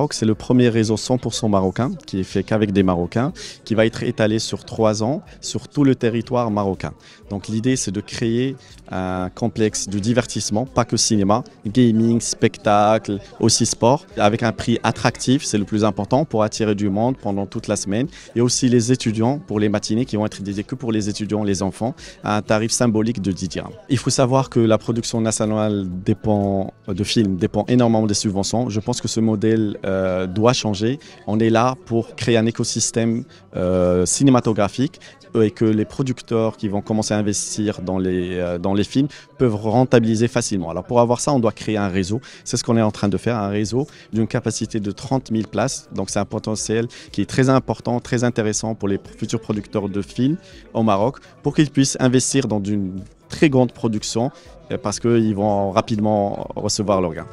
Maroc, c'est le premier réseau 100% marocain, qui est fait qu'avec des Marocains, qui va être étalé sur 3 ans, sur tout le territoire marocain. Donc l'idée, c'est de créer un complexe de divertissement, pas que cinéma, gaming, spectacle, aussi sport, avec un prix attractif, c'est le plus important, pour attirer du monde pendant toute la semaine. Et aussi les étudiants, pour les matinées qui vont être dédiées que pour les étudiants, les enfants, à un tarif symbolique de 10 dirhams. Il faut savoir que la production nationale de films dépend énormément des subventions. Je pense que ce modèle doit changer. On est là pour créer un écosystème cinématographique et que les producteurs qui vont commencer à investir dans les films peuvent rentabiliser facilement. Alors pour avoir ça, on doit créer un réseau. C'est ce qu'on est en train de faire, un réseau d'une capacité de 30 000 places. Donc c'est un potentiel qui est très important, très intéressant pour les futurs producteurs de films au Maroc, pour qu'ils puissent investir dans une très grande production parce qu'ils vont rapidement recevoir leur gain.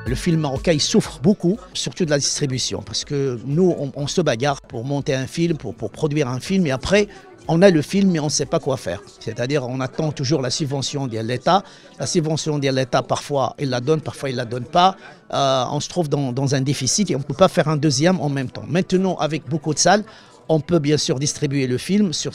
Le film marocain il souffre beaucoup, surtout de la distribution, parce que nous, on se bagarre pour monter un film, pour produire un film, et après, on a le film, mais on ne sait pas quoi faire. C'est-à-dire, on attend toujours la subvention de l'État. La subvention de l'État, parfois, il la donne, parfois, il ne la donne pas. On se trouve dans un déficit et on ne peut pas faire un deuxième en même temps. Maintenant, avec beaucoup de salles, on peut bien sûr distribuer le film sur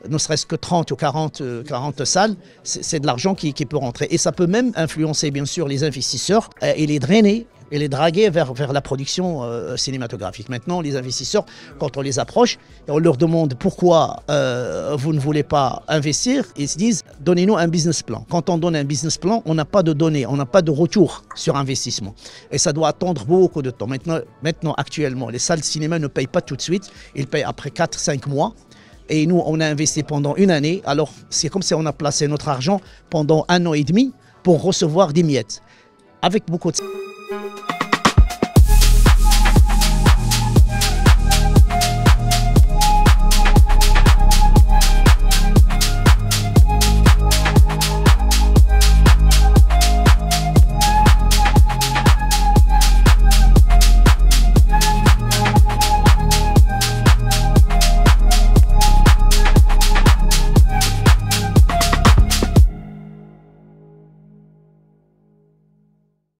ne serait-ce que 30 ou 40 salles. C'est de l'argent qui peut rentrer. Et ça peut même influencer bien sûr les investisseurs et les drainer et les draguer vers la production cinématographique. Maintenant, les investisseurs, quand on les approche et on leur demande pourquoi vous ne voulez pas investir, ils se disent « donnez-nous un business plan ». Quand on donne un business plan, on n'a pas de données, on n'a pas de retour sur investissement. Et ça doit attendre beaucoup de temps. Maintenant actuellement, les salles de cinéma ne payent pas tout de suite, ils payent après 4-5 mois. Et nous, on a investi pendant une année. Alors, c'est comme si on a placé notre argent pendant 1 an et demi pour recevoir des miettes. Avec beaucoup de...